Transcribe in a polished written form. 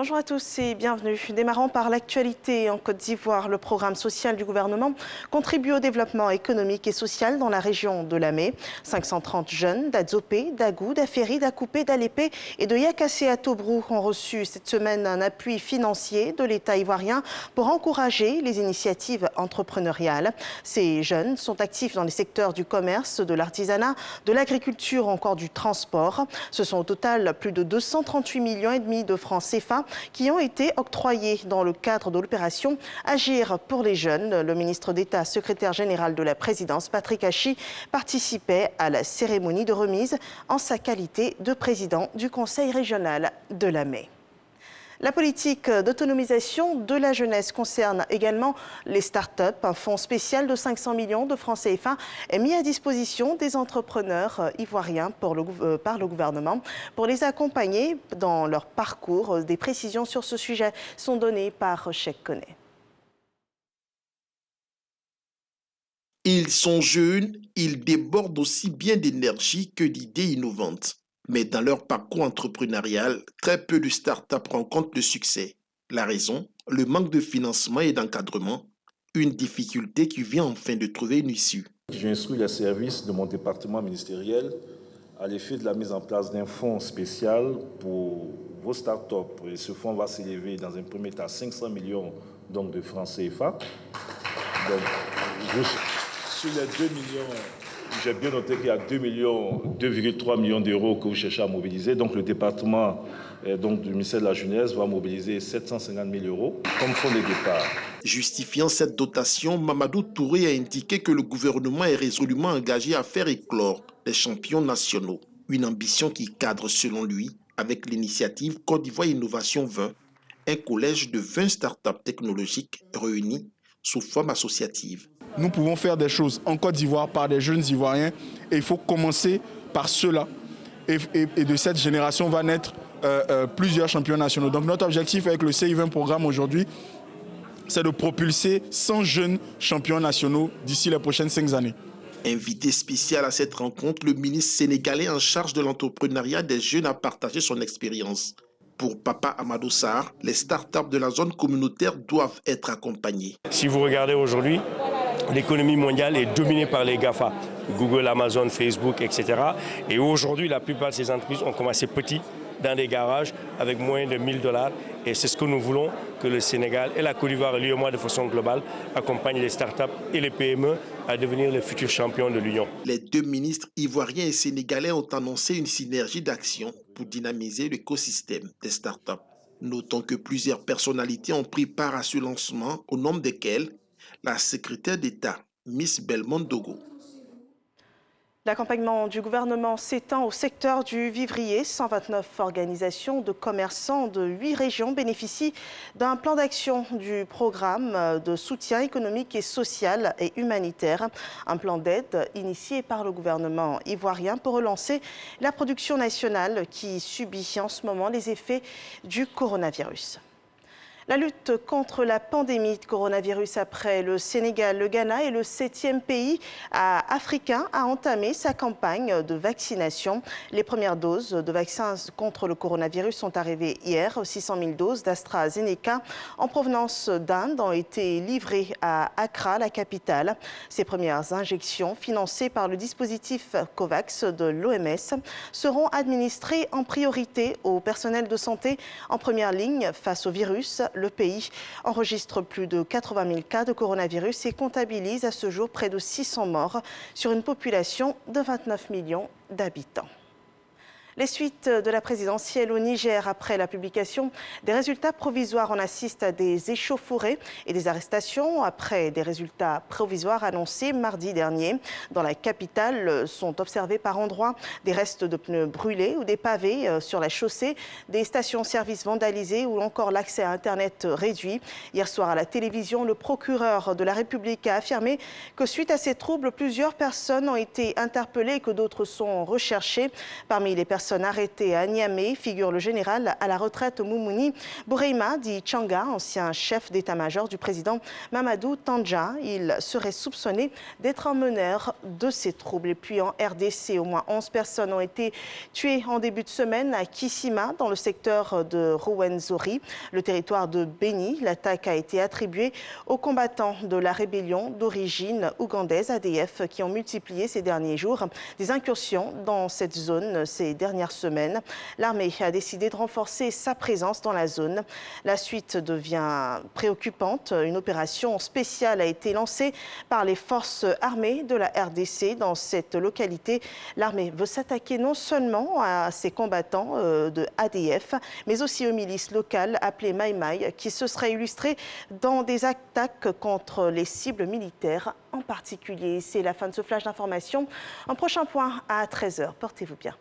Bonjour à tous et bienvenue. Démarrant par l'actualité en Côte d'Ivoire, le programme social du gouvernement contribue au développement économique et social dans la région de Lamé. 530 jeunes d'Adzopé, d'Agou, d'Aféry, d'Akoupé, d'Alépé et de Yakassé à Tobrou ont reçu cette semaine un appui financier de l'État ivoirien pour encourager les initiatives entrepreneuriales. Ces jeunes sont actifs dans les secteurs du commerce, de l'artisanat, de l'agriculture ou encore du transport. Ce sont au total plus de 238,5 millions de francs CFA qui ont été octroyés dans le cadre de l'opération Agir pour les jeunes. Le ministre d'État, secrétaire général de la présidence, Patrick Hachi, participait à la cérémonie de remise en sa qualité de président du Conseil régional de Lamé. La politique d'autonomisation de la jeunesse concerne également les start-up. Un fonds spécial de 500 millions de francs CFA est mis à disposition des entrepreneurs ivoiriens par le gouvernement pour les accompagner dans leur parcours. Des précisions sur ce sujet sont données par Cheikh Koné. Ils sont jeunes, ils débordent aussi bien d'énergie que d'idées innovantes. Mais dans leur parcours entrepreneurial, très peu de startups rencontrent le succès. La raison, le manque de financement et d'encadrement, une difficulté qui vient enfin de trouver une issue. J'instruis les services de mon département ministériel à l'effet de la mise en place d'un fonds spécial pour vos startups. Et ce fonds va s'élever dans un premier temps à 500 millions de francs CFA. Donc, sur les 2 millions... J'ai bien noté qu'il y a 2,3 millions d'euros que vous cherchez à mobiliser. Donc le département du ministère de la Jeunesse va mobiliser 750 000 euros comme fonds de départ. Justifiant cette dotation, Mamadou Touré a indiqué que le gouvernement est résolument engagé à faire éclore les champions nationaux. Une ambition qui cadre selon lui avec l'initiative Côte d'Ivoire Innovation 20, un collège de 20 startups technologiques réunis sous forme associative. Nous pouvons faire des choses en Côte d'Ivoire par des jeunes Ivoiriens et il faut commencer par ceux-là. Et de cette génération va naître plusieurs champions nationaux. Donc notre objectif avec le CI20 programme aujourd'hui, c'est de propulser 100 jeunes champions nationaux d'ici les prochaines 5 années. Invité spécial à cette rencontre, le ministre sénégalais en charge de l'entrepreneuriat des jeunes a partagé son expérience. Pour Papa Amadou Sarr, les startups de la zone communautaire doivent être accompagnées. Si vous regardez aujourd'hui, l'économie mondiale est dominée par les GAFA, Google, Amazon, Facebook, etc. Et aujourd'hui, la plupart de ces entreprises ont commencé petit, dans des garages, avec moins de 1 000 $. Et c'est ce que nous voulons, que le Sénégal et la Côte d'Ivoire, et l'UEMOA de façon globale, accompagnent les startups et les PME à devenir les futurs champions de l'Union. Les deux ministres ivoiriens et sénégalais ont annoncé une synergie d'action pour dynamiser l'écosystème des startups. Notons que plusieurs personnalités ont pris part à ce lancement, au nombre desquelles la secrétaire d'État, Miss Belmont Dogo. L'accompagnement du gouvernement s'étend au secteur du vivrier. 129 organisations de commerçants de 8 régions bénéficient d'un plan d'action du programme de soutien économique et social et humanitaire. Un plan d'aide initié par le gouvernement ivoirien pour relancer la production nationale qui subit en ce moment les effets du coronavirus. La lutte contre la pandémie de coronavirus après le Sénégal, le Ghana et le 7e pays africain a entamé sa campagne de vaccination. Les premières doses de vaccins contre le coronavirus sont arrivées hier. 600 000 doses d'AstraZeneca en provenance d'Inde ont été livrées à Accra, la capitale. Ces premières injections, financées par le dispositif COVAX de l'OMS, seront administrées en priorité au personnel de santé en première ligne face au virus. Le pays enregistre plus de 80 000 cas de coronavirus et comptabilise à ce jour près de 600 morts sur une population de 29 millions d'habitants. Les suites de la présidentielle au Niger après la publication des résultats provisoires. On assiste à des échauffourées et des arrestations après des résultats provisoires annoncés mardi dernier. Dans la capitale sont observés par endroits des restes de pneus brûlés ou des pavés sur la chaussée, des stations-service vandalisées ou encore l'accès à Internet réduit. Hier soir à la télévision, le procureur de la République a affirmé que suite à ces troubles, plusieurs personnes ont été interpellées et que d'autres sont recherchées. Parmi les personnes personnes arrêtées à Niamey figure le général à la retraite Moumouni Boureima dit Tchanga, ancien chef d'état-major du président Mamadou Tandja. Il serait soupçonné d'être un meneur de ces troubles. Et puis en RDC, au moins 11 personnes ont été tuées en début de semaine à Kissima, dans le secteur de Rwenzori, le territoire de Beni. L'attaque a été attribuée aux combattants de la rébellion d'origine ougandaise ADF qui ont multiplié ces derniers jours des incursions dans cette zone ces dernières semaines. L'armée a décidé de renforcer sa présence dans la zone. La suite devient préoccupante. Une opération spéciale a été lancée par les forces armées de la RDC dans cette localité. L'armée veut s'attaquer non seulement à ces combattants de ADF, mais aussi aux milices locales appelées Maïmaï, qui se seraient illustrées dans des attaques contre les cibles militaires en particulier. C'est la fin de ce flash d'information. Un prochain point à 13h. Portez-vous bien.